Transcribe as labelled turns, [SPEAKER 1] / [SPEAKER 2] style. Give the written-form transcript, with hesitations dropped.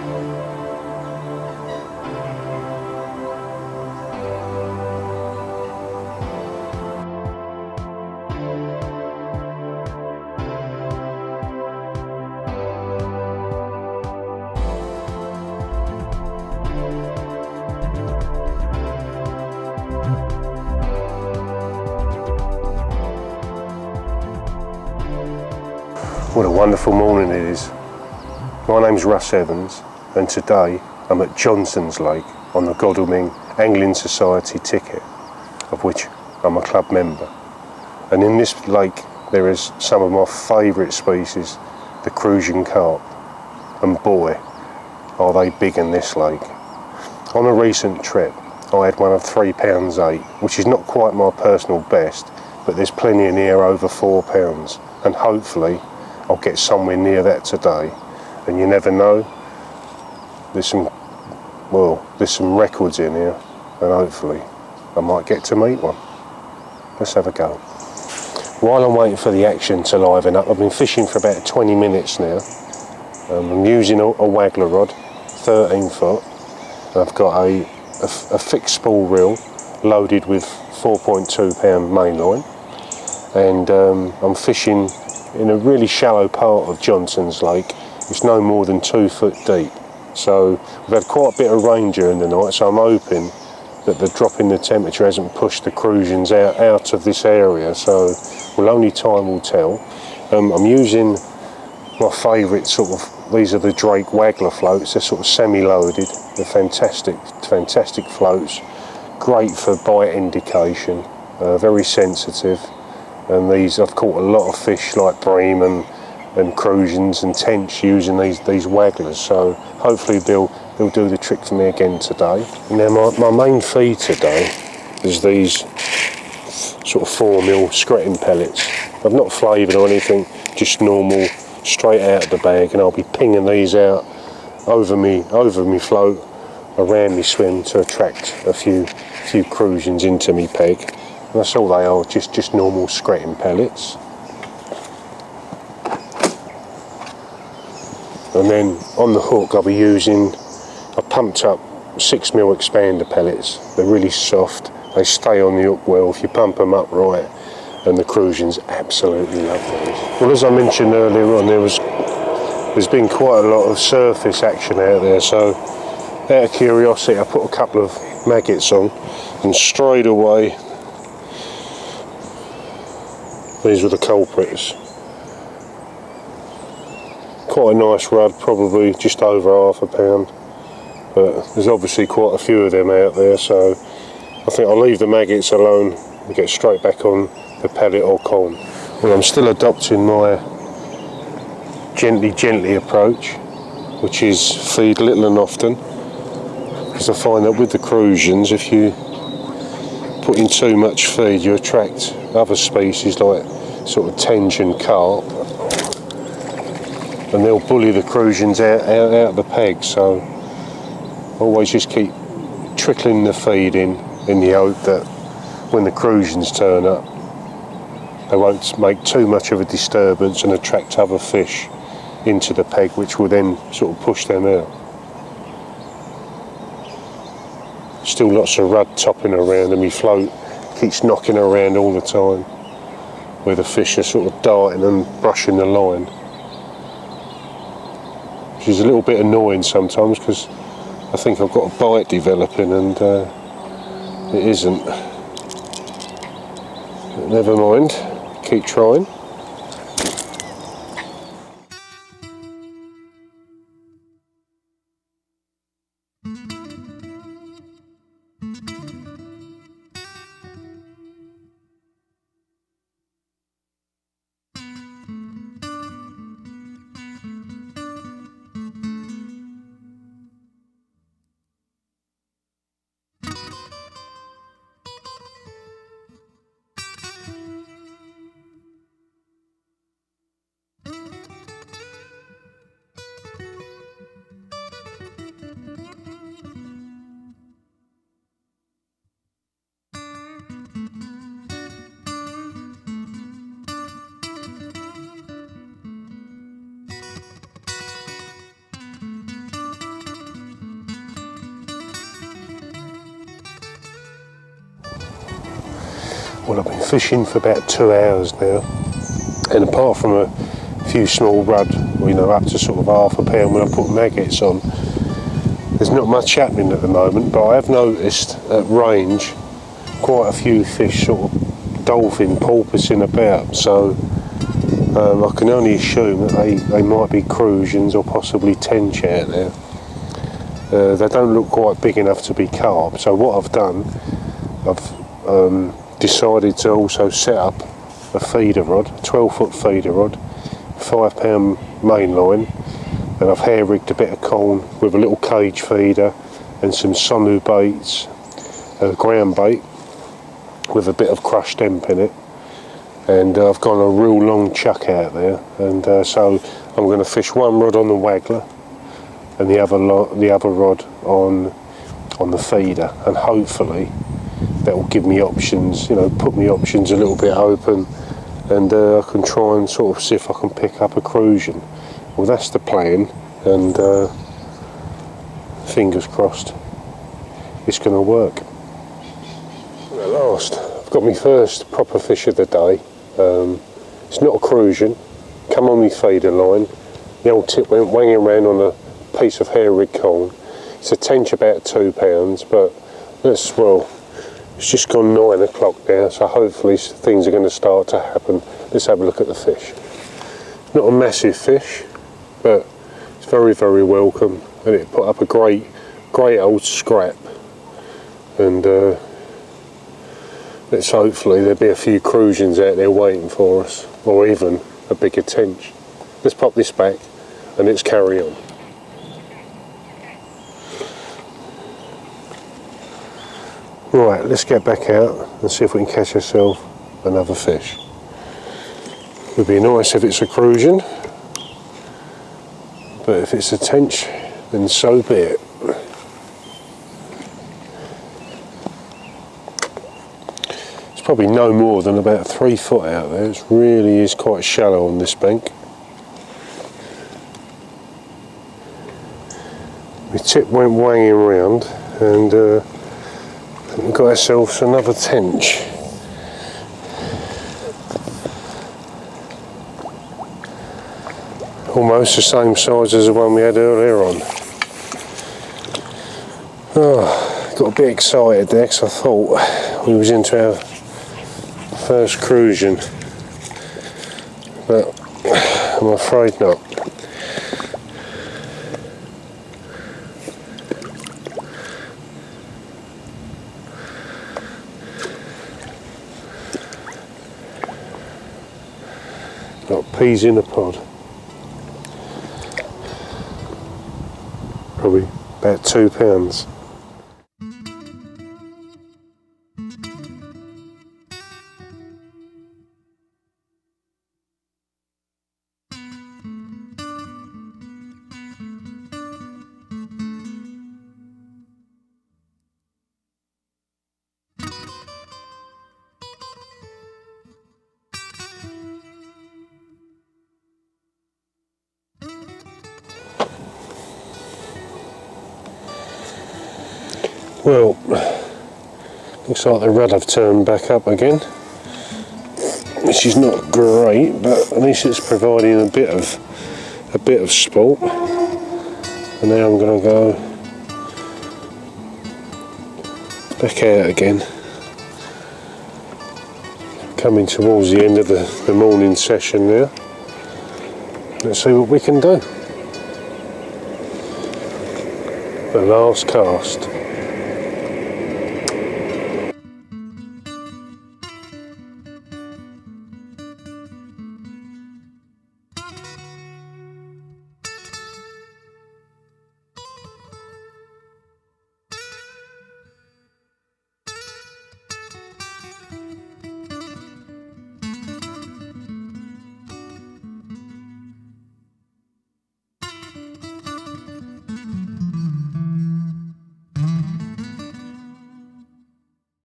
[SPEAKER 1] What a wonderful morning it is. My name's Russ Evans, and today I'm at Johnson's Lake on the Godalming Angling Society ticket, of which I'm a club member. And in this lake there is some of my favourite species, the Crucian Carp, and boy are they big in this lake. On a recent trip I had one of 3 pounds 8, which is not quite my personal best, but there's plenty in here over 4 pounds, and hopefully I'll get somewhere near that today. And you never know, there's some records in here, and hopefully I might get to meet one. Let's have a go. While I'm waiting for the action to liven up, I've been fishing for about 20 minutes now. I'm using a waggler rod, 13 foot. I've got a fixed spool reel loaded with 4.2 pound mainline, and I'm fishing in a really shallow part of Johnson's Lake. It's no more than 2 foot deep. So we've had quite a bit of rain during the night, so I'm hoping that the drop in the temperature hasn't pushed the Crucians out of this area, so only time will tell. I'm using my favourite these are the Drake Waggler floats. They're sort of semi-loaded. They're fantastic floats. Great for bite indication, very sensitive. And these, I've caught a lot of fish like bream and Crucians and tench using these wagglers, so hopefully they'll do the trick for me again today. Now my main feed today is these sort of 4mm skretting pellets. I've not flavoured or anything, just normal, straight out of the bag, and I'll be pinging these out over me float, around me swim to attract a few Crucians into me peg. That's all they are, just normal skretting pellets. And then on the hook I'll be using, I pumped up 6mm expander pellets. They're really soft, they stay on the hook well if you pump them up right, and the Crucians absolutely love those. Well, as I mentioned earlier on, there's been quite a lot of surface action out there, so out of curiosity I put a couple of maggots on, and straight away these were the culprits. Quite a nice rod, probably just over ½ pound, but there's obviously quite a few of them out there, so I think I'll leave the maggots alone and get straight back on the pellet or con. Well, I'm still adopting my gently approach, which is feed little and often, because I find that with the Crucians, if you put in too much feed, you attract other species like sort of tench and carp, and they'll bully the Crucians out of the peg. So always just keep trickling the feed in the hope that when the Crucians turn up, they won't make too much of a disturbance and attract other fish into the peg, which will then sort of push them out. Still lots of rudd topping around, and my float keeps knocking around all the time, where the fish are sort of darting and brushing the line, which is a little bit annoying sometimes, because I think I've got a bite developing and it isn't. But never mind, keep trying. Well, I've been fishing for about 2 hours now, and apart from a few small rudd, you know, up to sort of ½ a pound when I put maggots on, there's not much happening at the moment. But I have noticed at range quite a few fish sort of dolphin porpoising about, so I can only assume that they might be Crucians or possibly tench out there. They don't look quite big enough to be carp, so what I've done, I've decided to also set up a feeder rod, a 12-foot feeder rod, £5 main line, and I've hair rigged a bit of corn with a little cage feeder and some sonu baits, ground bait with a bit of crushed temp in it, and I've got a real long chuck out there, and so I'm going to fish one rod on the waggler and the other rod on the feeder, and hopefully that will give me options, you know, put me options a little bit open, and I can try and sort of see if I can pick up a Crucian. Well, that's the plan, and fingers crossed it's going to work. At last, I've got my first proper fish of the day. It's not a Crucian, come on my feeder line. The old tip went wanging around on a piece of hair rig corn. It's a tench about £2, but it's just gone 9 o'clock now, so hopefully things are going to start to happen. Let's have a look at the fish. Not a massive fish, but it's very, very welcome, and it put up a great old scrap, and let's hopefully there'll be a few Crucians out there waiting for us, or even a bigger tench. Let's pop this back and let's carry on. Right, let's get back out and see if we can catch ourselves another fish. It would be nice if it's a Crucian, but if it's a tench, then so be it. It's probably no more than about 3 foot out there. It really is quite shallow on this bank. My tip went wanging around, and we got ourselves another tench. Almost the same size as the one we had earlier on. Oh, got a bit excited there because I thought we was into our first Crucian, but I'm afraid not. Got peas in a pod. Probably about £2. Well, looks like the rud have turned back up again, which is not great, but at least it's providing a bit of sport. And now I'm going to go back out again, coming towards the end of the morning session now. Let's see what we can do. The last cast.